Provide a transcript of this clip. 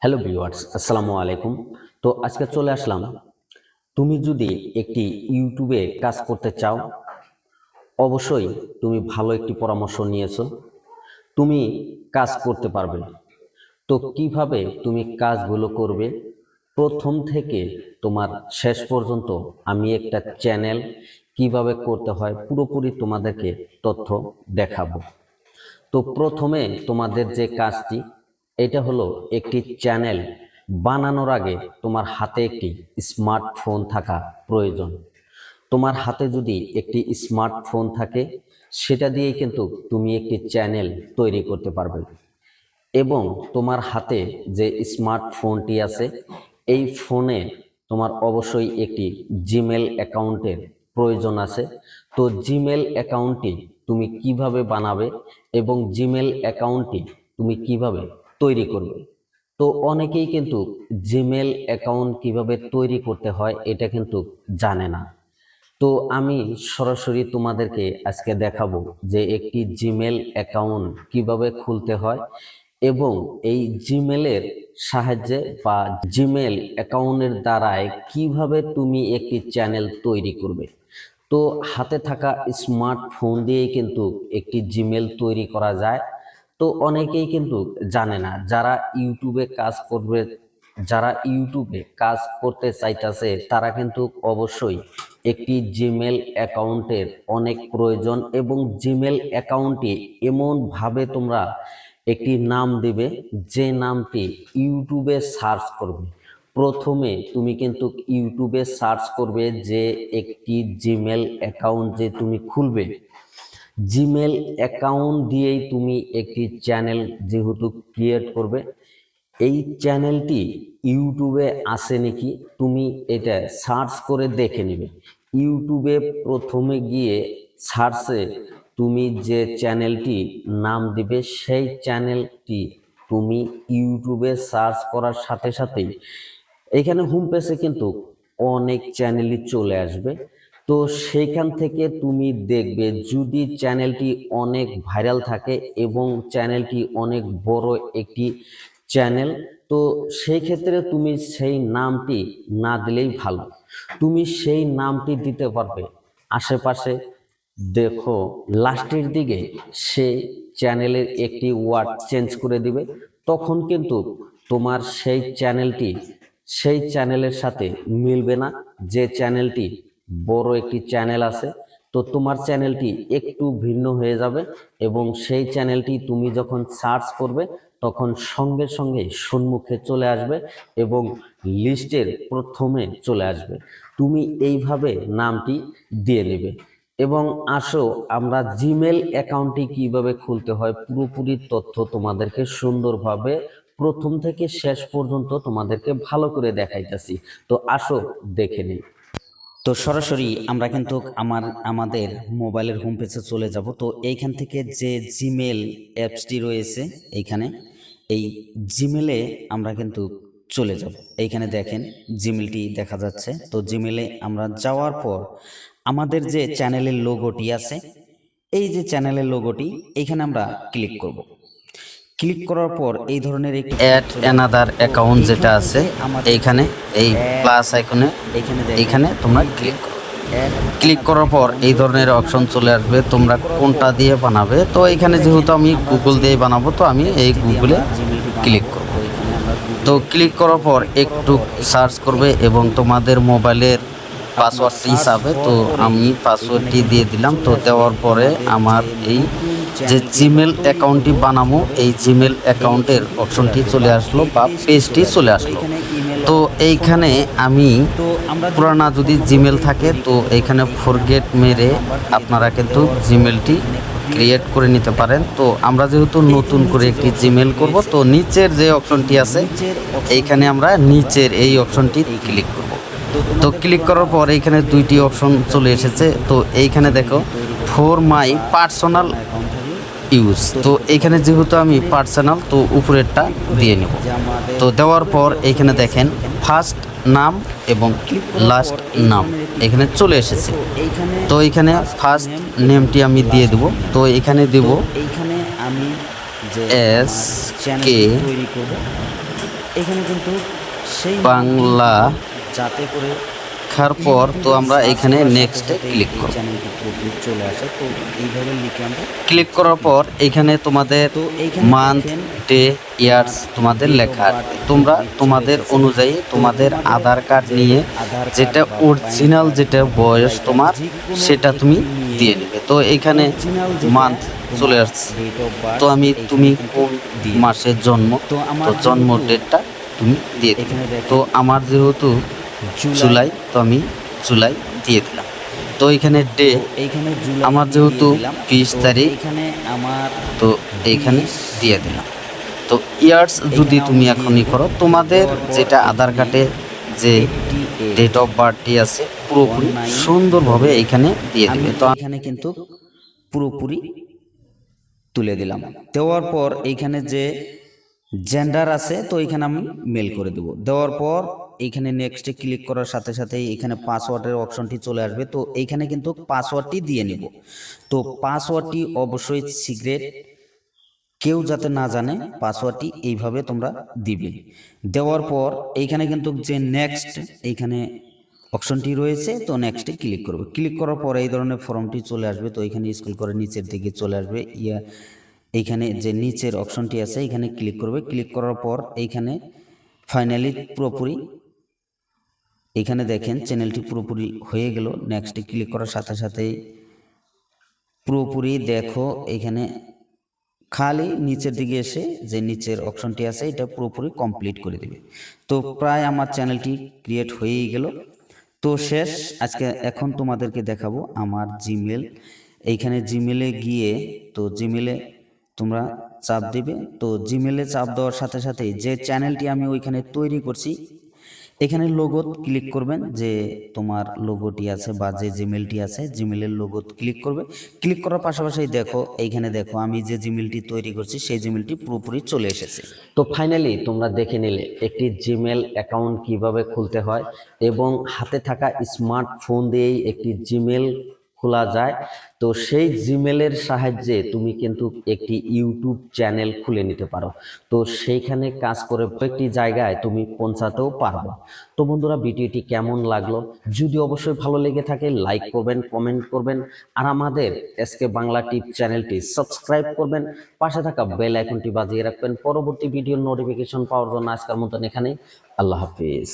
Hello viewers, আসসালামু আলাইকুম। তো আজকে চলে আসলাম। তুমি যদি একটি ইউটিউবে কাজ করতে চাও, অবশ্যই তুমি ভালো একটি পরামর্শ নিয়েছো। তুমি কাজ করতে পারবে। তো কিভাবে তুমি কাজগুলো করবে, প্রথম থেকে তোমার শেষ পর্যন্ত আমি একটা চ্যানেল কিভাবে করতে হয় পুরোপুরি তোমাদেরকে তথ্য দেখাবো। তো প্রথমে তোমাদের যে কাজটি, এটা হলো একটি চ্যানেল বানানোর আগে তোমার হাতে একটি স্মার্টফোন থাকা প্রয়োজন। তোমার হাতে যদি একটি স্মার্টফোন থাকে, সেটা দিয়েই কিন্তু তুমি একটি চ্যানেল তৈরি করতে পারবে। এবং তোমার হাতে যে স্মার্টফোনটি আছে, এই ফোনে তোমার অবশ্যই একটি জিমেল অ্যাকাউন্টের প্রয়োজন আছে। তো জিমেল অ্যাকাউন্টটি তুমি কিভাবে বানাবে এবং জিমেল অ্যাকাউন্টটি তুমি কিভাবে তৈরি করবে, তো অনেকেই কিন্তু জিমেল অ্যাকাউন্ট কিভাবে তৈরি করতে হয় এটা কিন্তু জানে না। তো আমি সরাসরি তোমাদেরকে আজকে দেখাবো যে একটি জিমেল অ্যাকাউন্ট কিভাবে খুলতে হয় এবং এই জিমেলের সাহায্যে বা জিমেল অ্যাকাউন্টের দ্বারায় কিভাবে তুমি একটি চ্যানেল তৈরি করবে। তো হাতে থাকা স্মার্টফোন দিয়েই কিন্তু একটি জিমেল তৈরি করা যায়। তো অনেকেই কিন্তু জানে না, যারা ইউটিউবে কাজ করতে চাইতেছে তারা কিন্তু অবশ্যই একটি জিমেল অ্যাকাউন্টের অনেক প্রয়োজন। এবং জিমেল অ্যাকাউন্টে এমনভাবে তোমরা একটি নাম দিবে, যে নামটি ইউটিউবে সার্চ করবে। প্রথমে তুমি কিন্তু ইউটিউবে সার্চ করবে যে একটি জিমেল অ্যাকাউন্ট যে তুমি খুলবে, জিমেল অ্যাকাউন্ট দিয়েই তুমি একটি চ্যানেল যেহেতু ক্রিয়েট করবে, এই চ্যানেলটি ইউটিউবে আসে নাকি তুমি এটা সার্চ করে দেখে নেবে। ইউটিউবে প্রথমে গিয়ে সার্চে তুমি যে চ্যানেলটি নাম দিবে, সেই চ্যানেলটি তুমি ইউটিউবে সার্চ করার সাথে সাথেই এখানে হোম পেজে কিন্তু অনেক চ্যানেলই চলে আসবে। তো সেইখান থেকে তুমি দেখবে যদি চ্যানেলটি অনেক ভাইরাল থাকে এবং চ্যানেলটি অনেক বড় একটি চ্যানেল, তো সেই ক্ষেত্রে তুমি সেই নামটি না দিলেই ভালো। তুমি সেই নামটি দিতে পারবে আশেপাশে, দেখো লাস্টের দিকে সেই চ্যানেলের একটি ওয়ার্ড চেঞ্জ করে দিবে। তখন কিন্তু তোমার সেই চ্যানেলের সাথে মিলবে না। যে চ্যানেলটি বড় একটি চ্যানেল আছে, তো তোমার চ্যানেলটি একটু ভিন্ন হয়ে যাবে এবং সেই চ্যানেলটি তুমি যখন সার্চ করবে তখন সঙ্গে সঙ্গে সম্মুখে চলে আসবে এবং লিস্টের প্রথমে চলে আসবে। তুমি এইভাবে নামটি দিয়ে নেবে। এবং আসো আমরা জিমেল অ্যাকাউন্টটি কিভাবে খুলতে হয় পুরোপুরি তথ্য তোমাদেরকে সুন্দরভাবে প্রথম থেকে শেষ পর্যন্ত তোমাদেরকে ভালো করে দেখাইতেছি। তো আসো দেখে নিই। তো সরাসরি আমরা কিন্তু আমাদের মোবাইলের হোম পেজে চলে যাব। তো এইখান থেকে যে জিমেল অ্যাপসটি রয়েছে, এই জিমেলে আমরা কিন্তু চলে যাব। এইখানে দেখেন জিমেলটি দেখা যাচ্ছে। তো জিমেলে আমরা যাওয়ার পর আমাদের যে চ্যানেলের লোগোটি আছে, এই যে চ্যানেলের লোগোটি, এইখানে আমরা ক্লিক করব। ক্লিক করার পর এই ধরনের একটি অ্যাড অ্যানাদার অ্যাকাউন্ট যেটা আছে এইখানে এই প্লাস আইকনে এইখানে তোমরা ক্লিক করার পর এই ধরনের অপশন চলে আসবে। তোমরা কোনটা দিয়ে বানাবে, তো এইখানে যেহেতু আমি গুগল দিয়ে বানাবো, তো আমি এই গুগলে ক্লিক করব। তো ক্লিক করার পর একটু সার্চ করবে এবং তোমাদের মোবাইলের পাসওয়ার্ডটি হিসাবে, তো আমি পাসওয়ার্ডটি দিয়ে দিলাম। তো দেওয়ার পরে আমার এই যে জিমেল অ্যাকাউন্টটি বানাবো, এই জিমেল অ্যাকাউন্টের অপশনটি চলে আসলো বা পেজটি চলে আসলো। তো এইখানে আমি পুরানা যদি জিমেল থাকে, তো এইখানে ফরগেট মেরে আপনারা কিন্তু জিমেলটি ক্রিয়েট করে নিতে পারেন। তো আমরা যেহেতু নতুন করে একটি জিমেল করব, তো নিচের যে অপশনটি আছে এইখানে আমরা নিচের এই অপশনটি ক্লিক করব। তো ক্লিক করার পর এইখানে দুইটি অপশন চলে এসেছে। তো এইখানে দেখো ফর মাই পার্সোনাল ইউজ, তো এইখানে যেহেতু আমি পার্সোনাল, তো উপরেরটা দিয়ে নেব। তো দেওয়ার পর এইখানে দেখেন ফার্স্ট নাম এবং লাস্ট নাম এখানে চলে এসেছে। তো এইখানে ফার্স্ট নেমটি আমি দিয়ে দেব। তো এখানে দেব আমি এস কে এখানে কিন্তু সেই বাংলা যাতে করে লেখার পর তো আমরা এখানে নেক্সটে ক্লিক করব। চ্যানেলটি পুরোপুরি চলে আসে। তো এইভাবে লিখে আমরা ক্লিক করার পর এখানে তোমাদের তো এইখানে মান্থ, দেখেন ডে, ইয়ার্স তোমাদের লেখা আসবে। তোমরা তোমাদের অনুযায়ী তোমাদের আধার কার্ড নিয়ে যেটা অরিজিনাল যেটা বয়স তোমার সেটা তুমি দিয়ে নেবে। তো এখানে মান্থ চলে আসছে, তো তুমি কোন মাসের জন্ম, তো জন্ম ডেটটা তুমি দিয়ে দেবে। তো আমার যেহেতু জুলাই, তো আমি জুলাই দিয়ে দিলাম। তো এখানে ডে এইখানে আমার যেহেতু 20 তারিখ, এখানে আমার তো এইখানে দিয়ে দিলাম। তো ইয়ার্স যদি তুমি এখনই করো, তোমাদের যেটা আধার কার্ডে যে ডেট অফ বার্থটি আছে পুরোপুরি সুন্দরভাবে এইখানে দিয়ে দেবে। তো এখানে কিন্তু পুরোপুরি তুলে দিলাম। দেওয়ার পর এইখানে যে জেন্ডার আছে তো এখানে আমি মেল করে দেব। দেওয়ার পর এইখানে নেক্সটে ক্লিক করার সাথে সাথেই এখানে পাসওয়ার্ডের অপশনটি চলে আসবে। তো এইখানে কিন্তু পাসওয়ার্ডটি দিয়ে নিব। তো পাসওয়ার্ডটি অবশ্যই সিক্রেট, কেউ যাতে না জানে পাসওয়ার্ডটি এইভাবে তোমরা দিবে। দেওয়ার পর এইখানে কিন্তু যে নেক্সট এইখানে অপশনটি রয়েছে, তো নেক্সটে ক্লিক করবে। ক্লিক করার পর এই ধরনের ফর্মটি চলে আসবে। তো এখানে স্ক্রল করে নিচের দিকে চলে আসবে। এইখানে যে নিচের অপশনটি আছে এখানে ক্লিক করবে। ক্লিক করার পর এইখানে ফাইনালি পুরোপুরি এখানে দেখেন চ্যানেলটি পুরোপুরি হয়ে গেল। নেক্সটে ক্লিক করার সাথে সাথেই পুরোপুরি দেখো এখানে খালি নিচের দিকে এসে যে নিচের অপশনটি আছে এটা পুরোপুরি কমপ্লিট করে দেবে। তো প্রায় আমার চ্যানেলটি ক্রিয়েট হয়েই গেল। তো শেষ আজকে এখন তোমাদেরকে দেখাবো আমার জিমেল। এইখানে জিমেলে গিয়ে তো জিমেলে তোমরা চাপ দিবে। তো জিমেলে চাপ দেওয়ার সাথে সাথে যে চ্যানেলটি আমি ওইখানে তৈরি করছি এখানে লোগোত ক্লিক করবেন, যে তোমার লোগোটি আছে বা যে জিমেলটি আছে জিমেলের লোগোত ক্লিক করবে। ক্লিক করার পাশাপাশি দেখো এইখানে দেখো আমি যে জিমেলটি তৈরি করছি সেই জিমেলটি পুরোপুরি চলে এসেছে। তো ফাইনালি তোমরা দেখে নিলে একটি জিমেল অ্যাকাউন্ট কিভাবে খুলতে হয় এবং হাতে থাকা স্মার্টফোন দিয়েই একটি জিমেল খোলা যায়। তো সেই জিমেলের সাহায্যে তুমি কিন্তু একটি ইউটিউব চ্যানেল খুলে নিতে পারো। তো সেইখানে কাজ করে একটি জায়গায় তুমি পৌঁছাতেও পারবে। তো বন্ধুরা ভিডিওটি কেমন লাগলো, যদি অবশ্যই ভালো লেগে থাকে লাইক করবেন, কমেন্ট করবেন, আর আমাদের এসকে বাংলা টিপ চ্যানেলটি সাবস্ক্রাইব করবেন, পাশে থাকা বেল আইকনটি বাজিয়ে রাখবেন পরবর্তী ভিডিওর নোটিফিকেশন পাওয়ার জন্য। আজকের মতন এখানেই, আল্লাহ হাফিজ।